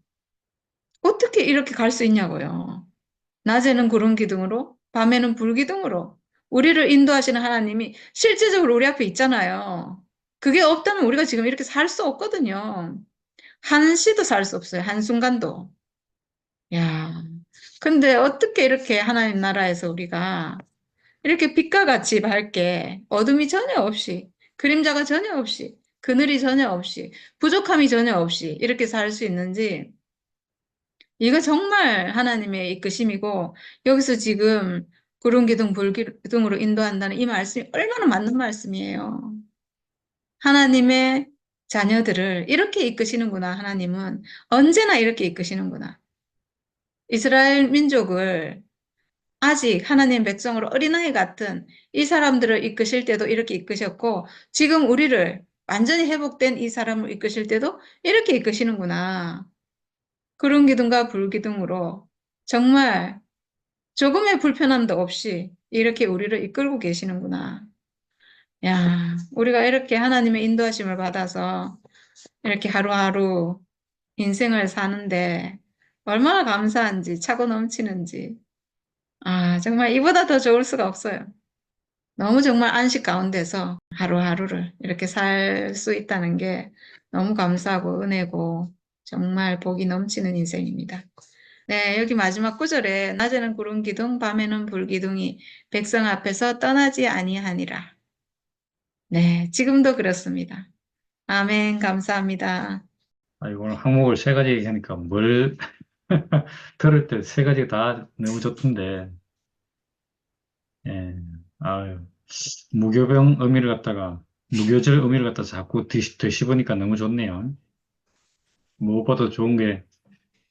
A: 어떻게 이렇게 갈 수 있냐고요. 낮에는 구름 기둥으로, 밤에는 불 기둥으로 우리를 인도하시는 하나님이 실제적으로 우리 앞에 있잖아요. 그게 없다면 우리가 지금 이렇게 살 수 없거든요. 한시도 살 수 없어요. 한순간도. 야, 근데 어떻게 이렇게 하나님 나라에서 우리가 이렇게 빛과 같이 밝게 어둠이 전혀 없이, 그림자가 전혀 없이, 그늘이 전혀 없이, 부족함이 전혀 없이 이렇게 살 수 있는지 이거 정말 하나님의 이끄심이고 여기서 지금 구름 기둥 불 기둥으로 인도한다는 이 말씀이 얼마나 맞는 말씀이에요. 하나님의 자녀들을 이렇게 이끄시는구나. 하나님은 언제나 이렇게 이끄시는구나. 이스라엘 민족을 아직 하나님 백성으로 어린아이 같은 이 사람들을 이끄실 때도 이렇게 이끄셨고 지금 우리를 완전히 회복된 이 사람을 이끄실 때도 이렇게 이끄시는구나. 구름 기둥과 불 기둥으로 정말 조금의 불편함도 없이 이렇게 우리를 이끌고 계시는구나. 야, 우리가 이렇게 하나님의 인도하심을 받아서 이렇게 하루하루 인생을 사는데 얼마나 감사한지, 차고 넘치는지. 아, 정말 이보다 더 좋을 수가 없어요. 너무 정말 안식 가운데서 하루하루를 이렇게 살 수 있다는 게 너무 감사하고 은혜고 정말 복이 넘치는 인생입니다. 네, 여기 마지막 구절에 낮에는 구름 기둥, 밤에는 불 기둥이 백성 앞에서 떠나지 아니하니라. 네, 지금도 그렇습니다. 아멘, 감사합니다.
B: 오늘 항목을 세 가지 얘기하니까 뭘 들을 때 세 가지가 다 너무 좋던데, 예, 아유, 무교병 의미를 갖다가, 무교절 의미를 갖다 자꾸 되씹으니까 너무 좋네요. 무엇보다 좋은 게,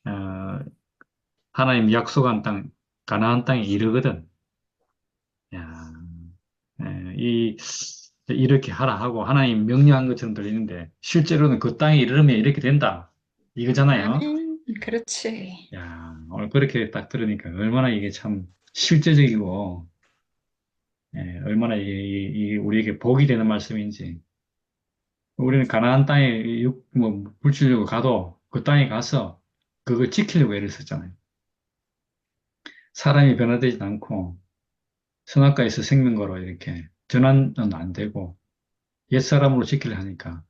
B: 어, 하나님 약속한 땅, 가나안 땅에 이르거든. 야, 이렇게 하라 하고 하나님 명령한 것처럼 들리는데, 실제로는 그 땅에 이르면 이렇게 된다. 이거잖아요.
A: 아멘, 그렇지.
B: 야, 오늘 그렇게 딱 들으니까 얼마나 이게 참 실제적이고, 예, 얼마나 우리에게 복이 되는 말씀인지. 우리는 가나안 땅에 물질적으로 가도 그 땅에 가서 그걸 지키려고 애를 썼잖아요. 사람이 변화되지 않고 선악과에서 생명거로 이렇게 전환은 안 되고 옛사람으로 지키려 하니까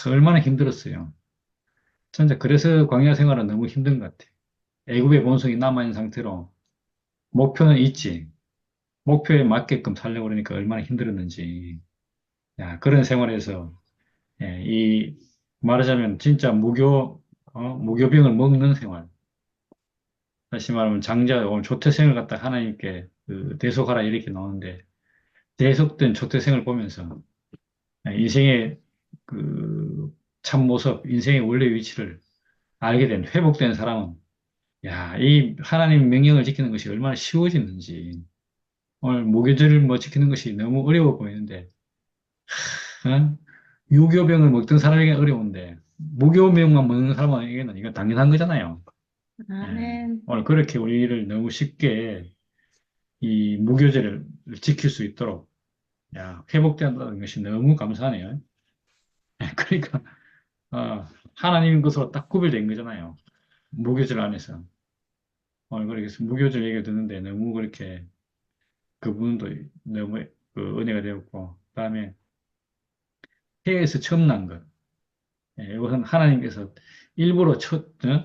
B: 얼마나 힘들었어요. 진짜 그래서 광야 생활은 너무 힘든 것 같아요. 애굽의 본성이 남아있는 상태로 목표는 있지. 목표에 맞게끔 살려고 그러니까 얼마나 힘들었는지. 야, 그런 생활에서, 예, 말하자면 진짜 무교병을 먹는 생활. 다시 말하면 장자, 오늘 조태생을 갖다 하나님께 대속하라 이렇게 나오는데, 대속된 조태생을 보면서, 인생의 참 모습, 인생의 원래 위치를 알게 된 회복된 사람은, 야, 이 하나님 명령을 지키는 것이 얼마나 쉬워지는지, 오늘 무교절을 뭐 지키는 것이 너무 어려워 보이는데, 어? 유교병을 먹던 사람에게 어려운데, 무교병만 먹는 사람에게는 이건 당연한 거잖아요. 예.
A: 아멘.
B: 오늘 그렇게 우리를 너무 쉽게 이 무교제를 지킬 수 있도록, 회복된다는 것이 너무 감사하네요. 그러니까, 하나님 것으로 딱 구별된 거잖아요. 무교절 안에서. 오늘 그렇게 무교절 얘기를 듣는데 너무 그렇게 그분도 너무 은혜가 되었고, 그다음에 해에서 처음 난 것. 이것은 하나님께서 일부러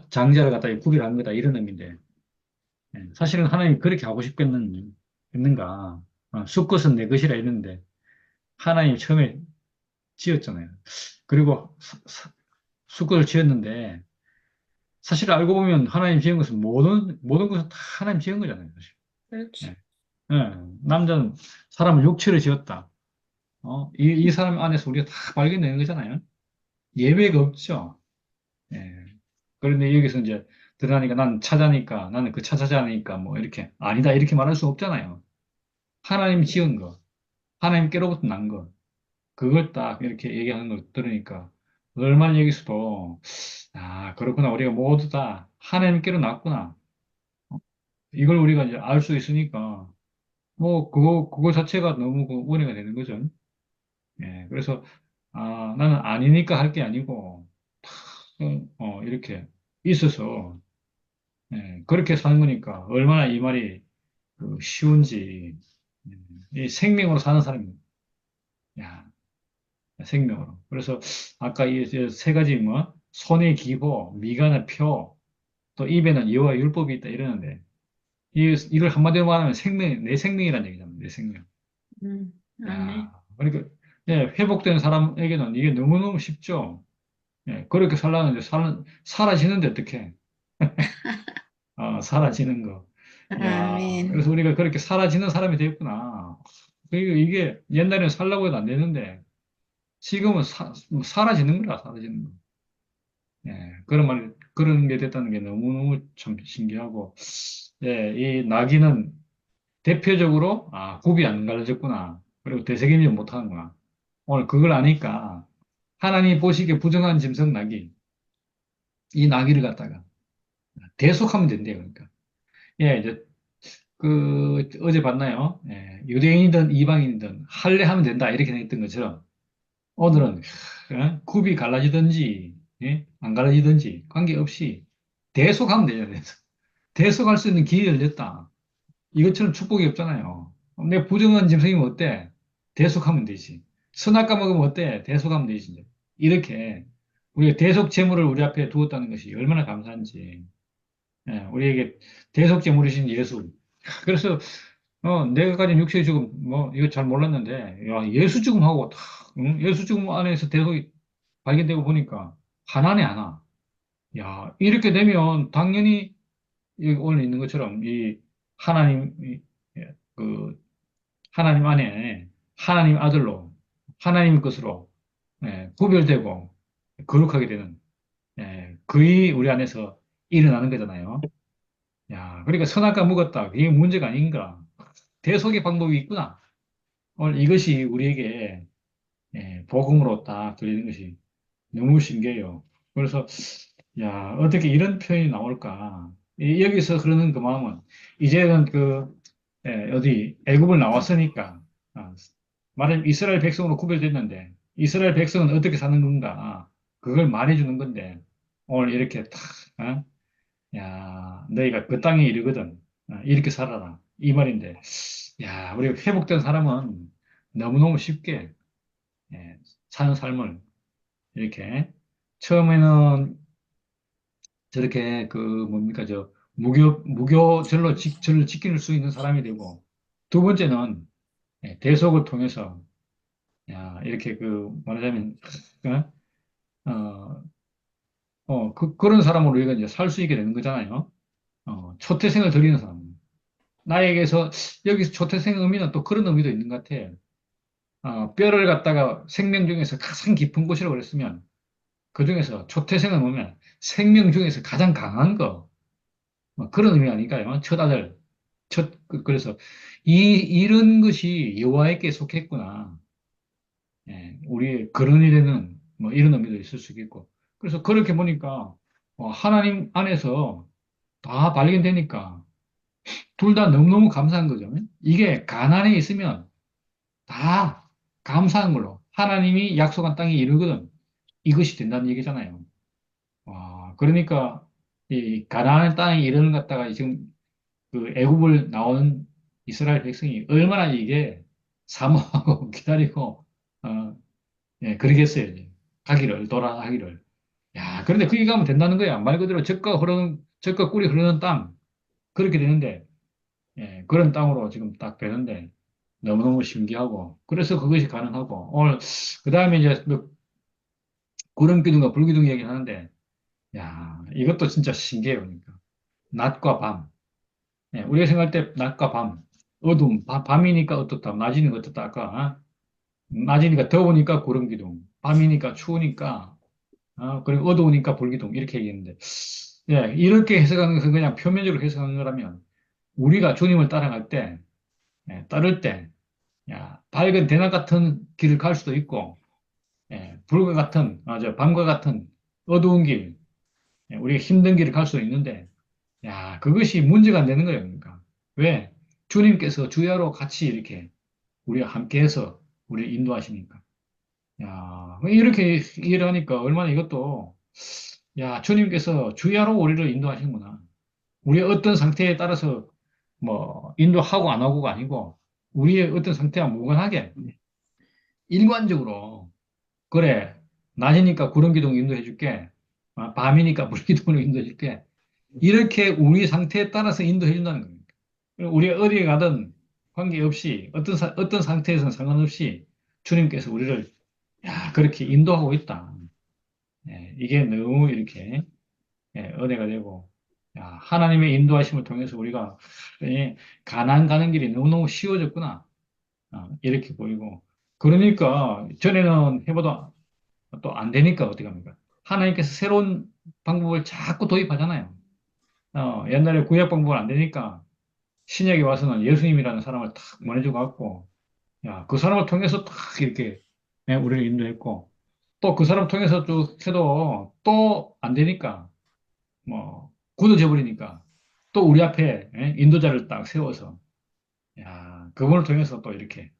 B: 장자를 갖다 구별한 거다 이런 의미인데 사실은 하나님이 그렇게 하고 싶겠는가 수컷은 내 것이라 했는데 하나님이 처음에 지었잖아요. 그리고 수컷을 지었는데 사실 알고 보면 하나님 지은 것은 모든 것은 다 하나님 지은 거잖아요. 사실.
A: 그렇지.
B: 예. 예. 남자는 사람을 육체로 지었다. 이 사람 안에서 우리가 다 발견되는 거잖아요. 예외가 없죠. 예. 그런데 여기서 이제 드러나니까 난 차자니까 나는 그 차자자니까 뭐 이렇게 아니다 이렇게 말할 수 없잖아요. 하나님 지은 거, 하나님께로부터 난 거, 그걸 딱 이렇게 얘기하는 걸 들으니까 얼마나 여기서도 그렇구나 우리가 모두 다 하나님께로 났구나 이걸 우리가 이제 알 수 있으니까 뭐 그거 자체가 너무 그 은혜가 되는 거죠. 예, 그래서 나는 아니니까 할 게 아니고 이렇게 있어서 그렇게 사는 거니까 얼마나 이 말이 쉬운지 이 생명으로 사는 사람이 야 생명으로 그래서 아까 이 세 가지 뭐 손의 기호, 미간의 표, 또 입에는 여호와 율법이 있다 이러는데 이걸 한마디로 말하면 내 생명이라는 얘기잖아 내 생명.
A: 음, 아멘.
B: 야 그러니까 회복된 사람에게는 이게 너무너무 쉽죠. 그렇게 살라는데 사라지는데 어떻게 사라지는 거. 야,
A: 아멘.
B: 그래서 우리가 그렇게 사라지는 사람이 되었구나. 이게 옛날에는 살라고 해도 안 되는데, 지금은 사라지는 거라, 사라지는 거. 그런 게 됐다는 게 너무너무 참 신기하고, 이 나귀는 대표적으로, 굽이 안 갈라졌구나. 그리고 되새김질 못 하는구나. 오늘 그걸 아니까, 하나님 보시기에 부정한 짐승 나귀, 이 나귀를 갖다가 대속하면 된대요, 그러니까. 이제 어제 봤나요? 유대인이든 이방인이든 할례하면 된다. 이렇게 했던 것처럼 오늘은 굽이 갈라지든지, 안 갈라지든지 관계없이 대속하면 되잖아요. 대속할 수 있는 길이 열렸다. 이것처럼 축복이 없잖아요. 내 부정한 짐승이면 어때? 대속하면 되지. 선악과 먹으면 어때? 대속하면 되지. 이제. 이렇게 우리가 대속 제물을 우리 앞에 두었다는 것이 얼마나 감사한지. 예, 우리에게 대속 제물이신 예수. 그래서 내가 가진 육체의 죽음, 뭐 이거 잘 몰랐는데, 야, 예수 죽음하고 다, 응? 예수 죽음 안에서 대속이 발견되고 보니까 하나네 하나. 야, 이렇게 되면 당연히 여기 오늘 있는 것처럼 이 하나님 예, 그 하나님 안에 하나님 아들로 하나님 것으로 구별되고 거룩하게 되는 그의 우리 안에서 일어나는 거잖아요. 야, 그러니까 선악과 먹었다. 그게 문제가 아닌가. 대속의 방법이 있구나. 오늘 이것이 우리에게 복음으로 딱 들리는 것이 너무 신기해요. 그래서 야, 어떻게 이런 표현이 나올까? 여기서 흐르는 그 마음은 이제는 어디 애굽을 나왔으니까 말하자면 이스라엘 백성으로 구별됐는데 이스라엘 백성은 어떻게 사는 건가? 그걸 말해주는 건데 오늘 이렇게 탁 어? 야, 너희가 그 땅에 이르거든 이렇게 살아라 이 말인데 야, 우리가 회복된 사람은 너무너무 쉽게 예, 사는 삶을 이렇게 처음에는 저렇게 뭡니까, 무교절로 절을 지킬 수 있는 사람이 되고, 두 번째는 대속을 통해서, 야, 이렇게 말하자면, 어, 그런 사람으로 우리가 이제 살 수 있게 되는 거잖아요. 초태생을 드리는 사람. 나에게서, 여기서 초태생 의미는 또 그런 의미도 있는 것 같아. 뼈를 갖다가 생명 중에서 가장 깊은 곳이라고 그랬으면, 그 중에서 초태생은 뭐면 생명 중에서 가장 강한 거, 뭐 그런 의미 아닐까요? 첫 아들, 그래서 이런 것이 여호와에게 속했구나. 우리의 근원이 되는 뭐 이런 의미도 있을 수 있겠고. 그래서 그렇게 보니까 하나님 안에서 다 발견되니까 둘 다 너무너무 감사한 거죠. 이게 가난에 있으면 다 감사한 걸로 하나님이 약속한 땅에 이르거든 이것이 된다는 얘기잖아요. 와, 그러니까 이 가나안 땅에 이르는 것 갖다가 지금 애굽을 나온 이스라엘 백성이 얼마나 이게 사모하고 기다리고 그러겠어요. 이제. 가기를 돌아가기를. 야, 그런데 거기 가면 된다는 거야. 말 그대로 젖과 꿀이 흐르는 땅 그렇게 되는데 그런 땅으로 지금 딱 되는데 너무너무 신기하고 그래서 그것이 가능하고 오늘 그 다음에 이제 구름 기둥과 불 기둥 얘기를 하는데 야, 이것도 진짜 신기해요. 그러니까 낮과 밤. 우리가 생각할 때 낮과 밤, 어둠, 밤이니까 어떻다, 낮이니까 어떻다, 아까, 낮이니까 더우니까 구름기둥, 밤이니까 추우니까, 그리고 어두우니까 불기둥, 이렇게 얘기했는데, 이렇게 해석하는 것은 그냥 표면적으로 해석하는 거라면, 우리가 주님을 따라갈 때, 따를 때, 야, 밝은 대낮 같은 길을 갈 수도 있고, 불과 같은, 밤과 같은 어두운 길, 우리가 힘든 길을 갈 수도 있는데, 야, 그것이 문제가 안 되는 거예요, 그러니까. 왜? 주님께서 주야로 같이 이렇게 우리가 함께해서 우리를 인도하시니까. 야, 이렇게 이해를 하니까 얼마나 이것도, 야, 주님께서 주야로 우리를 인도하시는구나. 우리의 어떤 상태에 따라서 뭐, 인도하고 안 하고가 아니고, 우리의 어떤 상태와 무관하게 일관적으로, 그래, 낮이니까 구름기둥 인도해 줄게. 밤이니까 불기둥으로 인도해 줄게. 이렇게 우리 상태에 따라서 인도해 준다는 겁니다. 우리 어디에 가든 관계없이 어떤 상태에서는 상관없이 주님께서 우리를 그렇게 인도하고 있다. 이게 너무 이렇게 은혜가 되고 하나님의 인도하심을 통해서 우리가 가난 가는 길이 너무너무 쉬워졌구나. 이렇게 보이고 그러니까 전에는 해봐도 또 안 되니까 어떻게 합니까? 하나님께서 새로운 방법을 자꾸 도입하잖아요. 옛날에 구약 방법은 안 되니까 신약에 와서는 예수님이라는 사람을 탁 보내줘 갖고, 야, 그 사람을 통해서 탁 이렇게 우리를 인도했고, 또 그 사람 통해서 쭉 해도 또 안 되니까, 뭐, 굳어져 버리니까, 또 우리 앞에 인도자를 딱 세워서, 야, 그분을 통해서 또 이렇게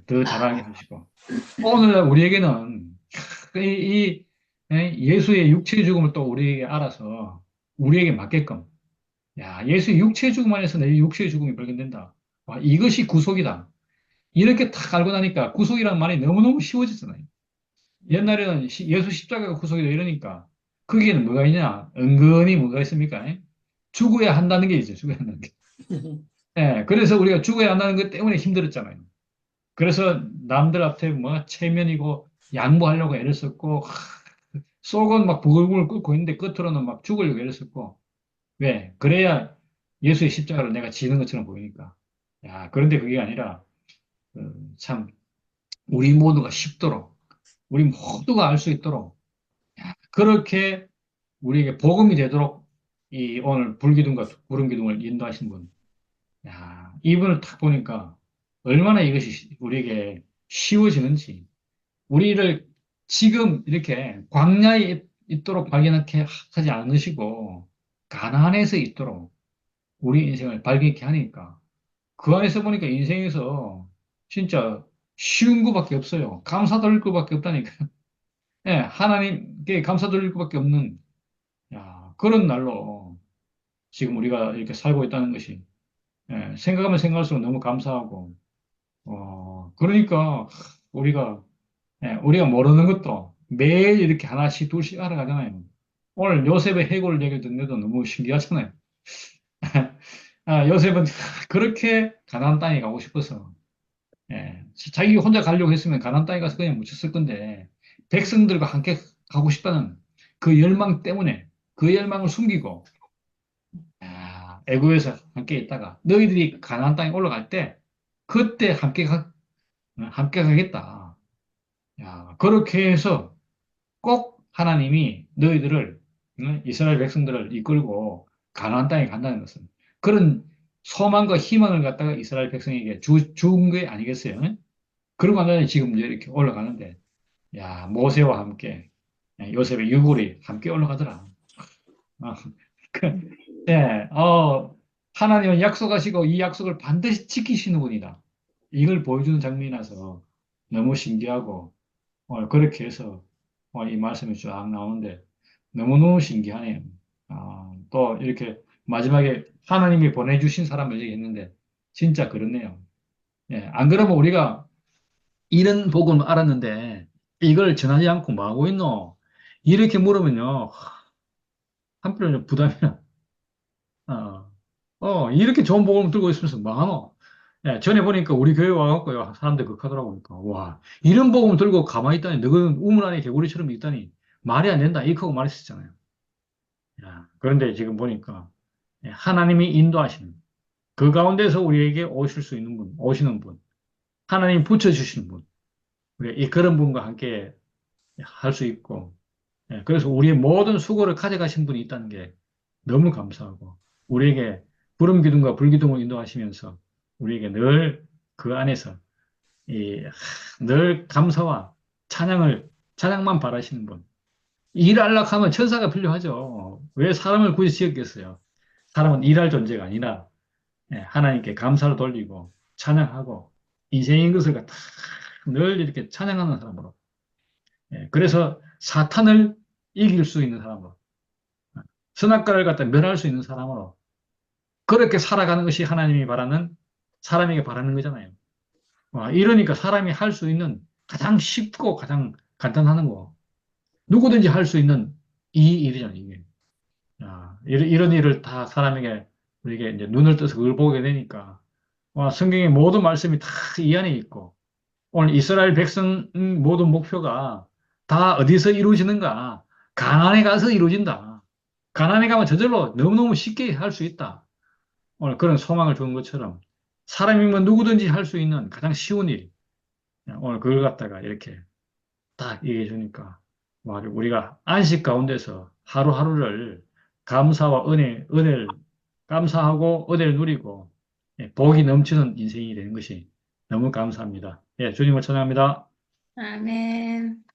B: 더 잘하게 하시고, 오늘날 우리에게는 예수의 육체의 죽음을 또 우리에게 알아서 우리에게 맞게끔 야, 예수의 육체의 죽음 안에서 내 육체의 죽음이 발견된다. 와, 이것이 구속이다. 이렇게 딱 알고 나니까 구속이라는 말이 너무너무 쉬워졌잖아요. 옛날에는 예수 십자가가 구속이다 이러니까 거기에는 뭐가 있냐? 은근히 뭐가 있습니까? 죽어야 한다는 게 있죠. 죽어야 한다는 게. 예, 그래서 우리가 죽어야 한다는 것 때문에 힘들었잖아요. 그래서 남들 앞에 뭐 체면이고 양보하려고 애를 썼고 속은 막 부글부글 끓고 있는데 끝으로는 막 죽으려고 애를 썼고 왜? 그래야 예수의 십자가를 내가 지는 것처럼 보이니까. 야, 그런데 그게 아니라 참 우리 모두가 쉽도록 우리 모두가 알 수 있도록 그렇게 우리에게 복음이 되도록 이 오늘 불기둥과 구름기둥을 인도하신 분. 야, 이분을 딱 보니까 얼마나 이것이 우리에게 쉬워지는지 우리를 지금 이렇게 광야에 있도록 발견하게 하지 않으시고 가나안에서 있도록 우리 인생을 발견케 하니까 그 안에서 보니까 인생에서 진짜 쉬운 것밖에 없어요. 감사드릴 것밖에 없다니까. 예, 하나님께 감사드릴 것밖에 없는 야, 그런 날로 지금 우리가 이렇게 살고 있다는 것이 생각하면 생각할수록 너무 감사하고 그러니까 우리가 모르는 것도 매일 이렇게 하나씩 둘씩 알아가잖아요. 오늘 요셉의 해골 얘기를 듣는데도 너무 신기하잖아요. 요셉은 그렇게 가나안 땅에 가고 싶어서 자기 혼자 가려고 했으면 가나안 땅에 가서 그냥 묻혔을 건데 백성들과 함께 가고 싶다는 그 열망 때문에 그 열망을 숨기고 애굽에서 함께 있다가 너희들이 가나안 땅에 올라갈 때 그때 함께 가겠다. 야, 그렇게 해서 꼭 하나님이 너희들을 이스라엘 백성들을 이끌고 가나안 땅에 간다는 것은 그런 소망과 희망을 갖다가 이스라엘 백성에게 준 게 아니겠어요? 그러고 나니 지금 이렇게 올라가는데 야, 모세와 함께 요셉의 유골이 함께 올라가더라. 어, 그, 예, 하나님은 약속하시고 이 약속을 반드시 지키시는 분이다. 이걸 보여주는 장면이라서 너무 신기하고 그렇게 해서 이 말씀이 쫙 나오는데 너무너무 신기하네요. 또 이렇게 마지막에 하나님이 보내주신 사람을 얘기했는데 진짜 그렇네요. 예, 안 그러면 우리가 이런 복음을 알았는데 이걸 전하지 않고 뭐 하고 있노? 이렇게 물으면요. 한편으로 좀 부담이야. 어, 이렇게 좋은 복음을 들고 있으면서 뭐 하노? 예, 전에 보니까 우리 교회 와갖고요. 사람들 극하더라고 보니까. 와, 이런 복음을 들고 가만히 있다니. 너는 우물 안에 개구리처럼 있다니. 말이 안 된다. 이렇게 하고 말했었잖아요. 야, 그런데 지금 보니까 하나님이 인도하시는 그 가운데서 우리에게 오실 수 있는 분, 오시는 분, 하나님 붙여주시는 분, 우리 그런 분과 함께 할 수 있고, 그래서 우리의 모든 수고를 가져가신 분이 있다는 게 너무 감사하고, 우리에게 구름 기둥과 불 기둥을 인도하시면서 우리에게 늘 그 안에서 늘 감사와 찬양만 바라시는 분. 일하려고 하면 천사가 필요하죠. 왜 사람을 굳이 지었겠어요? 사람은 일할 존재가 아니라 하나님께 감사를 돌리고 찬양하고 인생인 것을 갖다 늘 이렇게 찬양하는 사람으로. 그래서 사탄을 이길 수 있는 사람으로. 선악과를 갖다 멸할 수 있는 사람으로. 그렇게 살아가는 것이 하나님이 바라는 사람에게 바라는 거잖아요. 이러니까 사람이 할 수 있는 가장 쉽고 가장 간단한 거. 누구든지 할 수 있는 이 일이잖아요, 이게. 이런 일을 다 사람에게, 우리에게 이제 눈을 떠서 그걸 보게 되니까, 성경의 모든 말씀이 다 이 안에 있고, 오늘 이스라엘 백성 모든 목표가 다 어디서 이루어지는가? 가나안에 가서 이루어진다. 가나안에 가면 저절로 너무너무 쉽게 할 수 있다. 오늘 그런 소망을 주는 것처럼, 사람이면 누구든지 할 수 있는 가장 쉬운 일. 오늘 그걸 갖다가 이렇게 딱 얘기해 주니까 우리가 안식 가운데서 하루하루를 감사와 은혜를 감사하고 은혜를 누리고 복이 넘치는 인생이 되는 것이 너무 감사합니다. 예, 주님을 찬양합니다.
A: 아멘.